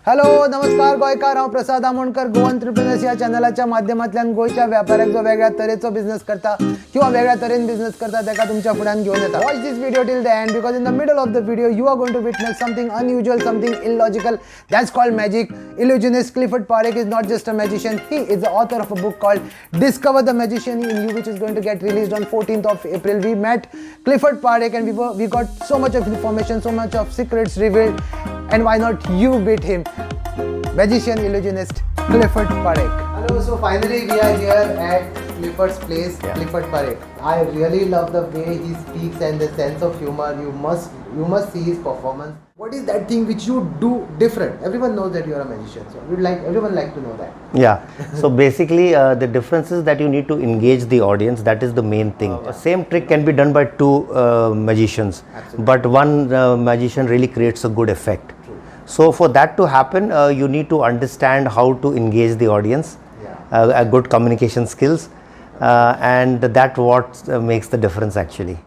Hello नमस्कार गोंयकार हांव प्रसाद आमोणकर GOEN-TREPRENEURS ह्या चॅनलाच्या माध्यमांतल्यान गोंयच्या व्यापाऱ्याक जो वेगळ्या तरेचो बिझनेस करता किंवा वेगळ्या तरेन बिझनेस करता ताका तुमच्या फुड्यान घेवन येता. Watch this video till the end because in the middle of the video you are going to witness something unusual, something illogical. That's called magic. Illusionist Clifford Parakh is not just a magician. He is the author of a book called Discover the Magician in You, which is going to get released on 14th of April. We met Clifford Parakh and we got so much of information, so much of secrets revealed. And why not you beat him? Magician Illusionist Clifford Parakh. Hello, so finally we are here at Clifford's place, Clifford Parakh. I really love the way he speaks and the sense of humor. You must see his performance. What is that thing which you do different? Everyone knows that you are a magician, so everyone like to know that. Yeah, so basically the difference is that you need to engage the audience. That is the main thing. The same trick can be done by two magicians. Absolutely. But one magician really creates a good effect. So for that to happen, you need to understand how to engage the audience, a good communication skills, and that what makes the difference actually.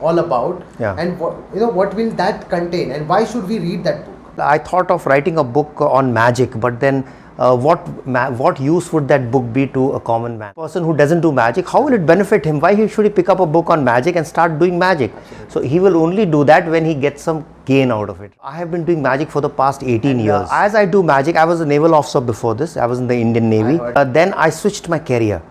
All about and what will that contain and why should we read that book? I thought of writing a book on magic, but then what use would that book be to a common man? A person who doesn't do magic, how will it benefit him? Why should he pick up a book on magic and start doing magic? Absolutely. So he will only do that when he gets some gain out of it. I have been doing magic for the past 18 years. As I do magic, I was a naval officer before this. I was in the Indian Navy. Then I switched my career.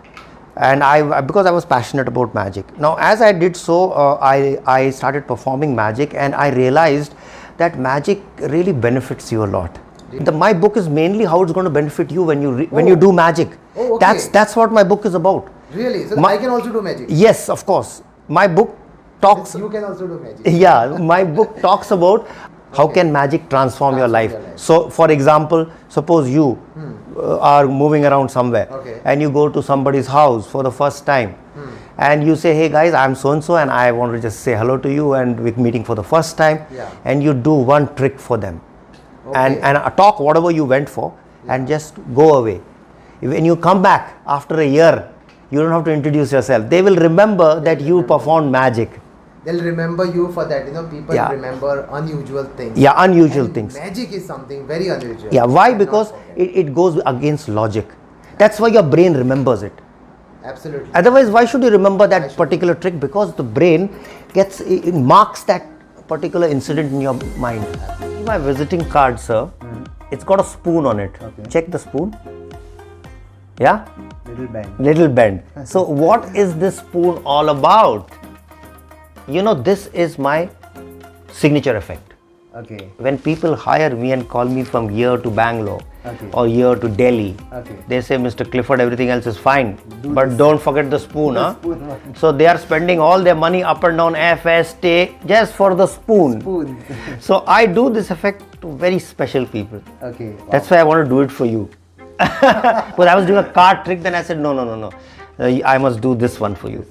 And because I was passionate about magic. Now as I did so, I started performing magic and I realized that magic really benefits you a lot. Really? My book is mainly how it's going to benefit you when you do magic. Oh, okay. That's what my book is about. Really? So I can also do magic? Yes, of course. My book talks... You can also do magic? Yeah, my book talks about how can magic transform your life. So for example, suppose you are moving around somewhere and you go to somebody's house for the first time and you say, hey guys, I'm so and so and I want to just say hello to you and we're meeting for the first time, and you do one trick for them and talk whatever you went for and just go away. When you come back after a year, you don't have to introduce yourself. They will remember that you performed magic. They'll remember you for that. People remember unusual things. Yeah, unusual things. Magic is something very unusual. Yeah, why? Because it goes against logic. That's why your brain remembers it. Absolutely. Otherwise, why should you remember that particular trick? Because the brain it marks that particular incident in your mind. My visiting card, sir, it's got a spoon on it. Okay. Check the spoon. Yeah? Little bend. So what is this spoon all about? This is my signature effect. Okay. When people hire me and call me from here to Bangalore or here to Delhi, they say, Mr. Clifford, everything else is fine, but don't forget the spoon. So they are spending all their money up and down FST just for the spoon. So I do this effect to very special people. Okay. Wow. That's why I want to do it for you. Because I was doing a card trick, then I said, no. I must do this one for you.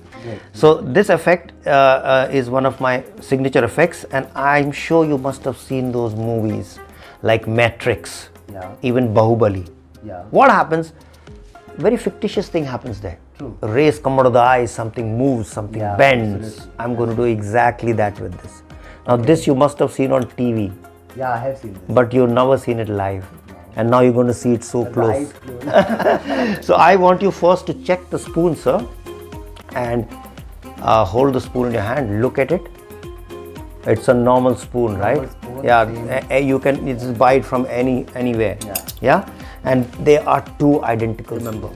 So this effect is one of my signature effects, and I'm sure you must have seen those movies like Matrix, even Bahubali. What happens? Very fictitious thing happens there. True. Rays come out of the eyes, something moves, something bends. Absolutely. I'm going to do exactly that with this. Now this you must have seen on TV. Yeah, I have seen this. But you've never seen it live. And now you're going to see it so close. So I want you first to check the spoon, sir, and hold the spoon in your hand. Look at it. It's a normal spoon, right? You can just buy it from anywhere. Yeah. And they are two identical. Remember.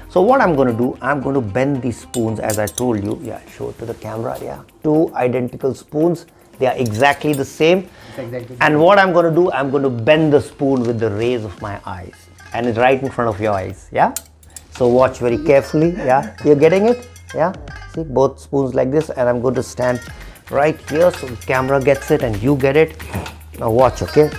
So what I'm going to do, I'm going to bend these spoons as I told you. Yeah, show it to the camera. Yeah, two identical spoons. They are exactly the same. And what I'm going to do, I'm going to bend the spoon with the rays of my eyes. And it's right in front of your eyes. Yeah. So watch very carefully. Yeah. You're getting it? Yeah. See, both spoons like this. And I'm going to stand right here so the camera gets it and you get it. Now watch, okay?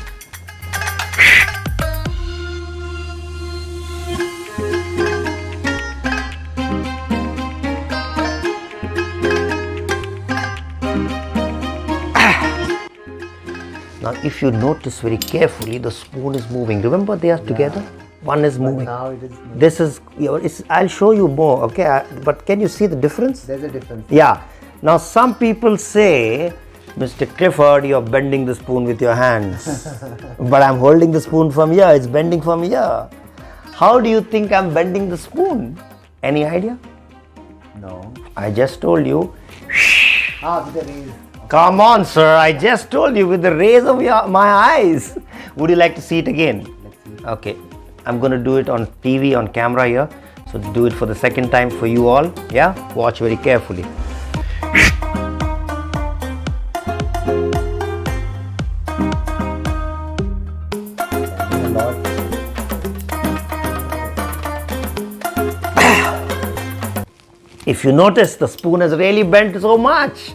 Now, if you notice very carefully, the spoon is moving. Remember, they are together. One is moving. Now it is moving. This is. I'll show you more. Okay, but can you see the difference? There's a difference. Yeah. Now, some people say, Mr. Clifford, you're bending the spoon with your hands. But I'm holding the spoon from here. It's bending from here. How do you think I'm bending the spoon? Any idea? No. I just told you. With the rays. Come on, sir. I just told you with the rays of my eyes. Would you like to see it again? Let's see. Okay. I'm going to do it on TV, on camera here. So do it for the second time for you all. Yeah? Watch very carefully. A lot. If you notice, the spoon has really bent so much.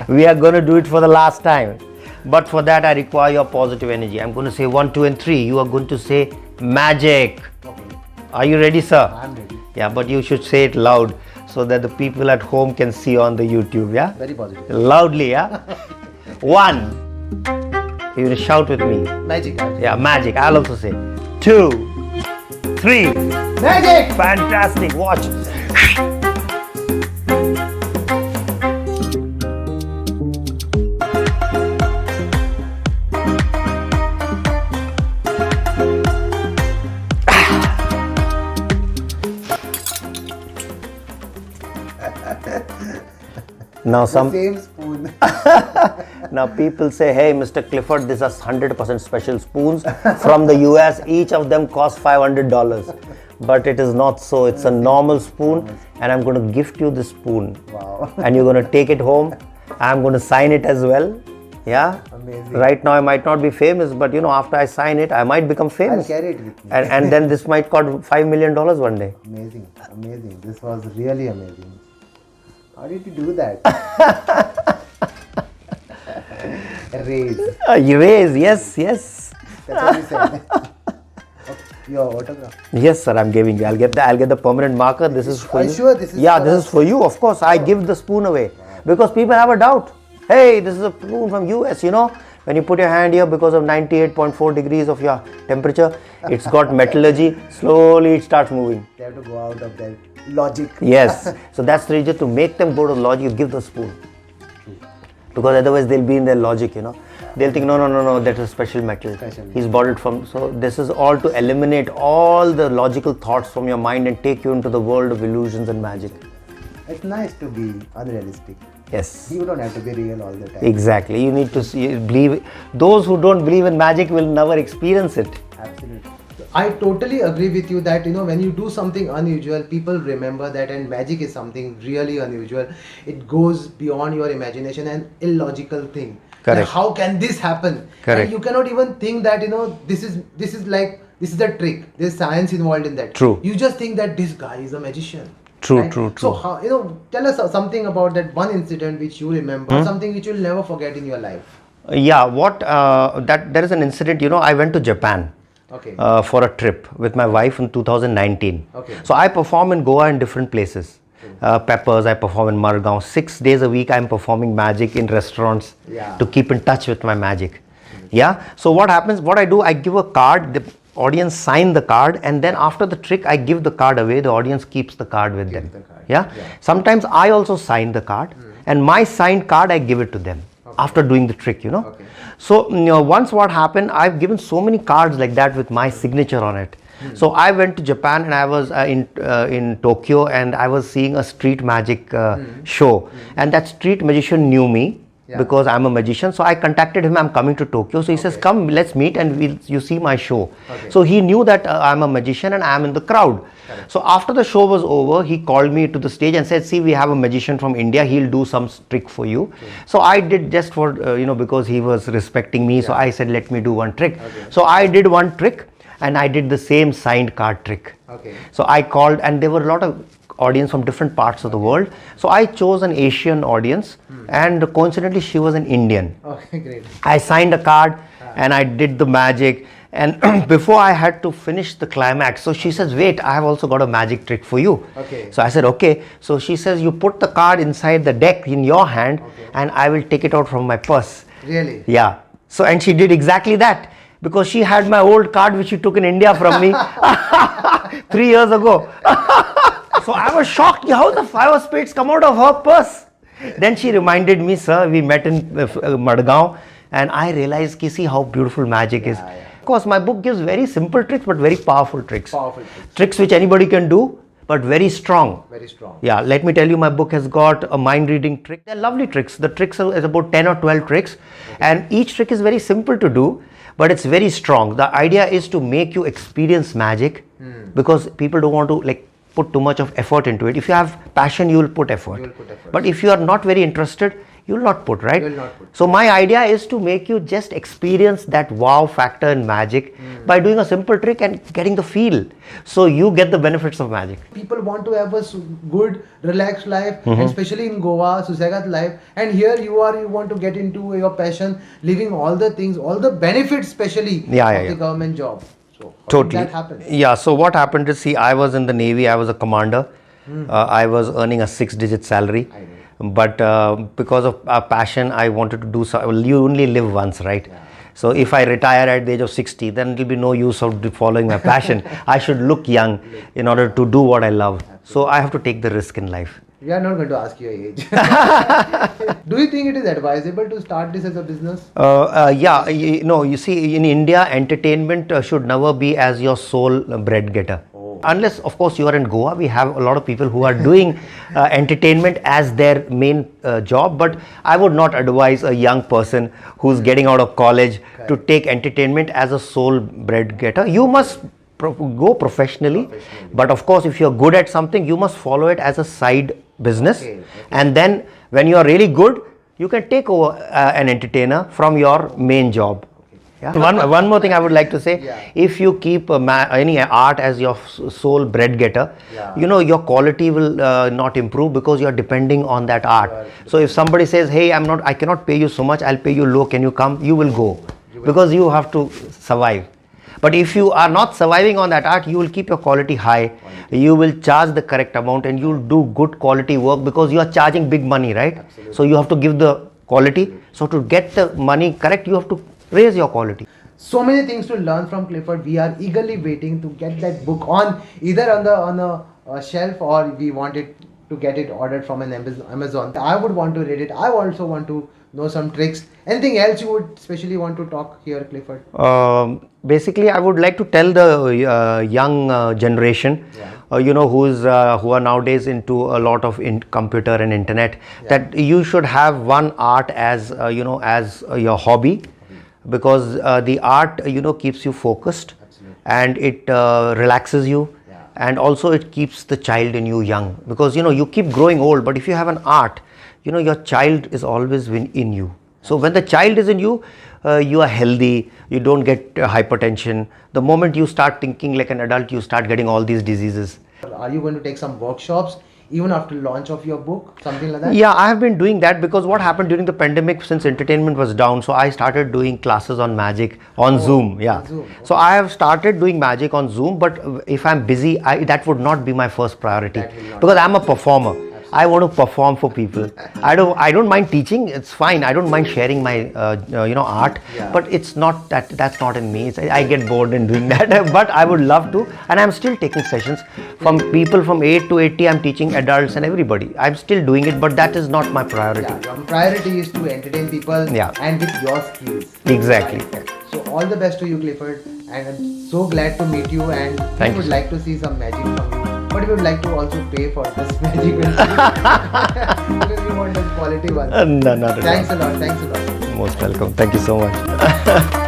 We are going to do it for the last time. But for that, I require your positive energy. I'm going to say 1, 2, and 3. You are going to say magic. Okay. Are you ready, sir? I'm ready. Yeah, but you should say it loud so that the people at home can see on the YouTube, yeah? Very positive. Loudly, yeah? 1. You're going to shout with me. Magic. Yeah, magic. I'll also say 2, 3. Magic! Fantastic. Watch. Now Same spoon. Now people say, hey, Mr. Clifford, these are 100% special spoons from the US. Each of them cost $500. But it is not so. It's a normal spoon, and I'm going to gift you this spoon. Wow. And you're going to take it home. I'm going to sign it as well. Yeah. Amazing. Right now I might not be famous, but you know, after I sign it, I might become I'll famous. carry it with me. And then this might cost $5 million one day. Amazing. Amazing. This was really amazing. How did you do that? Raise. Erase, yes. That's what you said. Your autograph. Yes, sir, I'm giving you. I'll get the permanent marker. This is for Are you. you sure this is Yeah, for this us? is for you. Of course, I give the spoon away because people have a doubt. Hey, this is a spoon from US. You know, when you put your hand here, because of 98.4 degrees of your temperature, it's got metallurgy. Slowly, it starts moving. They have to go out of their logic. Yes. So that's the reason, to make them go to logic. You give the spoon. Because otherwise they'll be in their logic, you know. They'll think, no, that's a special metal. He's bought it from. So this is all to eliminate all the logical thoughts from your mind and take you into the world of illusions and magic. It's nice to be unrealistic. Yes. You don't have to be real all the time. Exactly. You need to believe. Those who don't believe in magic will never experience it. Absolutely. I totally agree with you that, you know, when you do something unusual, people remember that, and magic is something really unusual. It goes beyond your imagination and illogical thing. Correct. Like, how can this happen? Correct. And you cannot even think that, you know, this is a trick. There's science involved in that. True. You just think that this guy is a magician. True, right? true. So, how, you know, tell us something about that one incident which you remember, something which you'll never forget in your life. Yeah. There is an incident. You know, I went to Japan. Okay. For a trip with my wife in 2019. Okay. So I perform in Goa in different places. Peppers, I perform in Margao. 6 days a week I'm performing magic in restaurants to keep in touch with my magic. Yeah. So what happens, what I do, I give a card, the audience sign the card, and then after the trick I give the card away, the audience keeps the card with them. Yeah. Sometimes I also sign the card, and my signed card I give it to them after doing the trick, you know. So, you know, once what happened, I've given so many cards like that with my signature on it. So I went to Japan, and I was in Tokyo, and I was seeing a street magic show, and that street magician knew me because I'm a magician. So I contacted him, I'm coming to Tokyo. So he says, come, let's meet and you see my show. So he knew that I'm a magician and I'm in the crowd. So after the show was over, he called me to the stage and said, see, we have a magician from India, he'll do some trick for you. So I did, just for, you know, because he was respecting me. So I said, let me do one trick. So I did one trick, and I did the same signed card trick. So I called, and there were a lot of audience from different parts of the world. So I chose an Asian audience, and coincidentally she was an Indian. Okay, great. I signed a card and I did the magic, and before I had to finish the climax, so she says, wait, I have also got a magic trick for you. So I said, okay. So she says, you put the card inside the deck in your hand, and I will take it out from my purse. Really? Yeah. So, and she did exactly that because she had my old card which she took in India from me 3 years ago. So I was shocked, how the 5 of spades come out of her purse. Then she reminded me, sir, we met in Madgaon, and I realized, see how beautiful magic is. Of course, my book gives very simple tricks, but very powerful tricks. Tricks which anybody can do, but very strong. Very strong. Yeah, let me tell you, my book has got a mind reading trick. They're lovely tricks. The tricks is about 10 or 12 tricks, and each trick is very simple to do, but it's very strong. The idea is to make you experience magic because people don't want to put too much of effort into it. If you have passion, you will put effort. But if you are not very interested, you will not put, right? So my idea is to make you just experience that wow factor in magic by doing a simple trick and getting the feel. So you get the benefits of magic. People want to have a good, relaxed life, and especially in Goa, Susagat life. And here you want to get into your passion, living all the things, all the benefits, especially of the government job. So how did that happen? Yeah, so what happened is, I was in the Navy, I was a commander. I was earning a 6-digit salary. But because of passion, I wanted to do so. You only live once, right? So if I retire at the age of 60, then it will be no use of following my passion. I should look young in order to do what I love. So I have to take the risk in life. We are not going to ask your age. Do you think it is advisable to start this as a business? Yeah, you see, in India, entertainment should never be as your sole bread getter. Unless, of course, you are in Goa, we have a lot of people who are doing entertainment as their main job. But I would not advise a young person who's getting out of college to take entertainment as a sole bread getter. You must go professionally. But of course, if you're good at something, you must follow it as a side business. And then when you are really good, you can take over an entertainer from your main job. One more thing I would like to say, if you keep any art as your sole bread getter, your quality will not improve because you are depending on that art. So if somebody says, hey, I cannot pay you so much, I'll pay you low, can you come? You will go because you have to survive. But if you are not surviving on that art, you will keep your quality high. You will charge the correct amount and you will do good quality work because you are charging big money, right? So you have to give the quality. So to get the money correct, you have to raise your quality. So many things to learn from Clifford. We are eagerly waiting to get that book on either on a shelf, or we want it to get it ordered from an Amazon. I would want to read it. I also want to know some tricks. Anything else you would especially want to talk here, Clifford? Basically, I would like to tell the young generation, who are nowadays into a lot of computer and internet, that you should have one art as as your hobby. Because the art keeps you focused. And it relaxes you, and also it keeps the child in you young, because you keep growing old, but if you have an art, your child is always in you. So when the child is in you, you are healthy, you don't get hypertension. The moment you start thinking like an adult, you start getting all these diseases. Are you going to take some workshops even after launch of your book, something like that? Yeah, I have been doing that because what happened during the pandemic, since entertainment was down, so I started doing classes on magic on Zoom. On Zoom. So I have started doing magic on Zoom, but if I'm busy, that would not be my first priority because I'm a performer. I want to perform for people. I don't mind teaching. It's fine. I don't mind sharing my art, but it's not that's not in me. I get bored in doing that. But I would love to, and I'm still taking sessions from people from 8 to 80. I'm teaching adults and everybody. I'm still doing it, but that is not my priority. Your priority is to entertain people and with your skills. Exactly. So all the best to you, Clifford, and I'm so glad to meet you. And we would like to see some magic from you. But we would like to also pay for this magic because we want a quality one. No, not at all. Thanks a lot. Most welcome. Thank you so much.